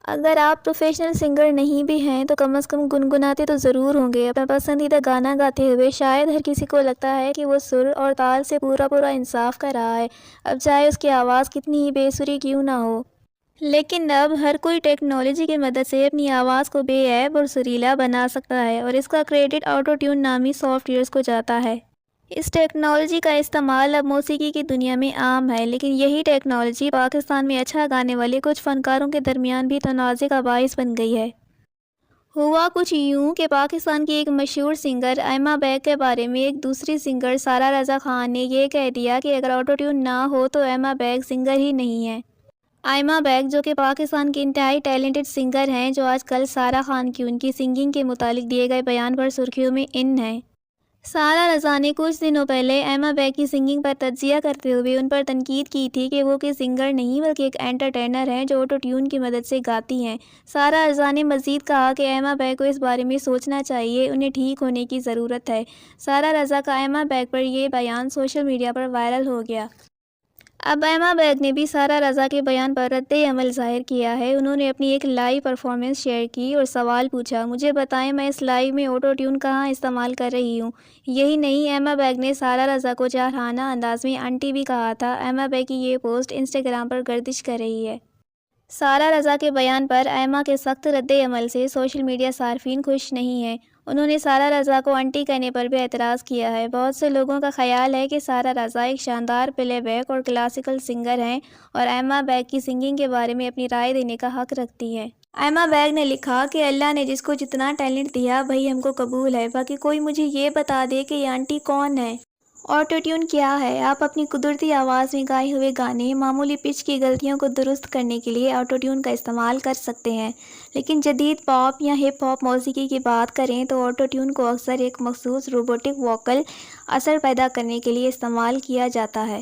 اگر آپ professional singer نہیں بھی ہیں تو کم از کم گنگناتے تو ضرور ہوں گے اپنا پسندیدہ گانا گاتے ہوئے۔ شاید ہر کسی کو لگتا ہے کہ وہ سر اور تال سے پورا انصاف کر رہا ہے، اب چاہے اس کی آواز کتنی ہی بے سری کیوں نہ ہو۔ لیکن اب ہر کوئی ٹیکنالوجی کی مدد سے اپنی آواز کو بے عیب اور سریلا بنا سکتا ہے، اور اس کا کریڈٹ آٹو ٹیون نامی سافٹ ویئرز کو جاتا ہے۔ اس ٹیکنالوجی کا استعمال اب موسیقی کی دنیا میں عام ہے، لیکن یہی ٹیکنالوجی پاکستان میں اچھا گانے والے کچھ فنکاروں کے درمیان بھی تنازع کا باعث بن گئی ہے۔ ہوا کچھ یوں کہ پاکستان کی ایک مشہور سنگر ایما بیگ کے بارے میں ایک دوسری سنگر سارہ رضا خان نے یہ کہہ دیا کہ اگر آٹو ٹیون نہ ہو تو ایما بیگ سنگر ہی نہیں ہے۔ ایما بیگ، جو کہ پاکستان کی انتہائی ٹیلنٹڈ سنگر ہیں، جو آج کل سارہ خان کی ان کی سنگنگ کے متعلق دیے گئے بیان پر سرخیوں میں ان ہیں۔ سارہ رضا نے کچھ دنوں پہلے ایما بیگ کی سنگنگ پر تجزیہ کرتے ہوئے ان پر تنقید کی تھی کہ وہ سنگر نہیں بلکہ ایک انٹرٹینر ہیں جو آٹو ٹیون کی مدد سے گاتی ہیں۔ سارہ رضا نے مزید کہا کہ ایما بیگ کو اس بارے میں سوچنا چاہیے، انہیں ٹھیک ہونے کی ضرورت ہے۔ سارہ رضا کا ایما بیگ پر یہ بیان سوشل میڈیا پر وائرل ہو گیا۔ اب ایما بیگ نے بھی سارہ رضا کے بیان پر رد عمل ظاہر کیا ہے۔ انہوں نے اپنی ایک لائیو پرفارمنس شیئر کی اور سوال پوچھا، مجھے بتائیں میں اس لائیو میں آٹو ٹیون کہاں استعمال کر رہی ہوں؟ یہی نہیں، ایما بیگ نے سارہ رضا کو جارحانہ انداز میں آنٹی بھی کہا تھا۔ ایما بیگ کی یہ پوسٹ انسٹاگرام پر گردش کر رہی ہے۔ سارہ رضا کے بیان پر ایما کے سخت رد عمل سے سوشل میڈیا صارفین خوش نہیں ہیں۔ انہوں نے سارہ رضا کو آنٹی کہنے پر بھی اعتراض کیا ہے۔ بہت سے لوگوں کا خیال ہے کہ سارہ رضا ایک شاندار پلے بیک اور کلاسیکل سنگر ہیں اور ایما بیگ کی سنگنگ کے بارے میں اپنی رائے دینے کا حق رکھتی ہیں۔ ایما بیگ نے لکھا کہ اللہ نے جس کو جتنا ٹیلنٹ دیا وہی ہم کو قبول ہے، باقی کوئی مجھے یہ بتا دے کہ یہ آنٹی کون ہے۔ آٹو ٹیون کیا ہے؟ آپ اپنی قدرتی آواز میں گائے ہوئے گانے، معمولی پچ کی غلطیوں کو درست کرنے کے لیے آٹو ٹیون کا استعمال کر سکتے ہیں، لیکن جدید پاپ یا ہپ ہاپ موسیقی کی بات کریں تو آٹو ٹیون کو اکثر ایک مخصوص روبوٹک ووکل اثر پیدا کرنے کے لیے استعمال کیا جاتا ہے۔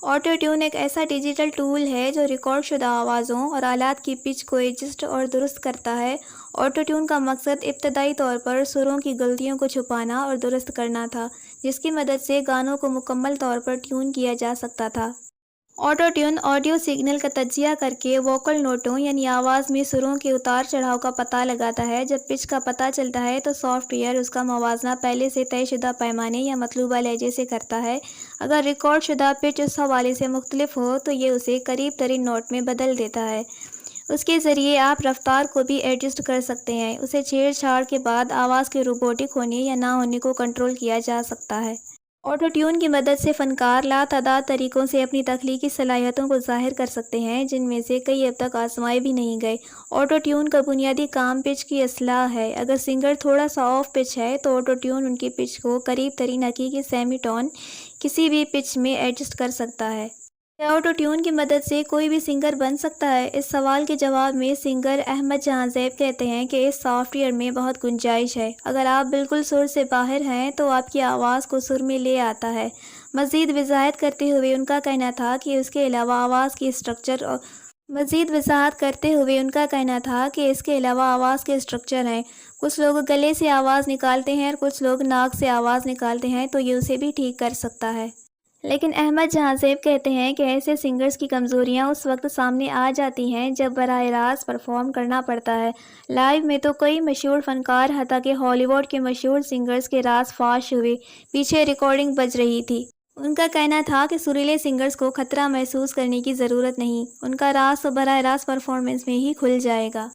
آٹو ٹیون ایک ایسا ڈیجیٹل ٹول ہے جو ریکارڈ شدہ آوازوں اور آلات کی پچ کو ایڈجسٹ اور درست کرتا ہے۔ آٹو ٹیون کا مقصد ابتدائی طور پر سروں کی غلطیوں کو چھپانا اور درست کرنا تھا، جس کی مدد سے گانوں کو مکمل طور پر ٹیون کیا جا سکتا تھا۔ آٹو ٹیون آڈیو سگنل کا تجزیہ کر کے ووکل نوٹوں یعنی آواز میں سروں کے اتار چڑھاؤ کا پتہ لگاتا ہے۔ جب پچ کا پتہ چلتا ہے تو سافٹ ویئر اس کا موازنہ پہلے سے طے شدہ پیمانے یا مطلوبہ لہجے سے کرتا ہے۔ اگر ریکارڈ شدہ پچ اس حوالے سے مختلف ہو تو یہ اسے قریب ترین نوٹ میں بدل دیتا ہے۔ اس کے ذریعے آپ رفتار کو بھی ایڈجسٹ کر سکتے ہیں۔ اسے چھیڑ چھاڑ کے بعد آواز کے روبوٹک ہونے یا نہ ہونے کو کنٹرول کیا جا سکتا ہے۔ آٹو ٹیون کی مدد سے فنکار لاتعداد طریقوں سے اپنی تخلیقی صلاحیتوں کو ظاہر کر سکتے ہیں، جن میں سے کئی اب تک آزمائے بھی نہیں گئے۔ آٹو ٹیون کا بنیادی کام پچ کی اصلاح ہے۔ اگر سنگر تھوڑا سا آف پچ ہے تو آٹو ٹیون ان کی پچ کو قریب ترین حقیقی سیمی ٹون کسی بھی پچ میں ایڈجسٹ کر سکتا ہے۔ کیا آٹو ٹیون کی مدد سے کوئی بھی سنگر بن سکتا ہے؟ اس سوال کے جواب میں سنگر احمد جہاں زیب کہتے ہیں کہ اس سافٹ ویئر میں بہت گنجائش ہے۔ اگر آپ بالکل سر سے باہر ہیں تو آپ کی آواز کو سر میں لے آتا ہے۔ مزید وضاحت کرتے ہوئے ان کا کہنا تھا کہ اس کے علاوہ آواز کے اسٹرکچر ہیں۔ کچھ لوگ گلے سے آواز نکالتے ہیں اور کچھ لوگ ناک سے آواز نکالتے ہیں تو یہ اسے بھی ٹھیک کر سکتا ہے۔ لیکن احمد جہاں زیب کہتے ہیں کہ ایسے سنگرز کی کمزوریاں اس وقت سامنے آ جاتی ہیں جب براہ راست پرفارم کرنا پڑتا ہے۔ لائیو میں تو کئی مشہور فنکار حتیٰ کہ ہالی ووڈ کے مشہور سنگرز کے راز فاش ہوئے، پیچھے ریکارڈنگ بج رہی تھی۔ ان کا کہنا تھا کہ سریلے سنگرز کو خطرہ محسوس کرنے کی ضرورت نہیں، ان کا راز تو براہ راست پرفارمنس میں ہی کھل جائے گا۔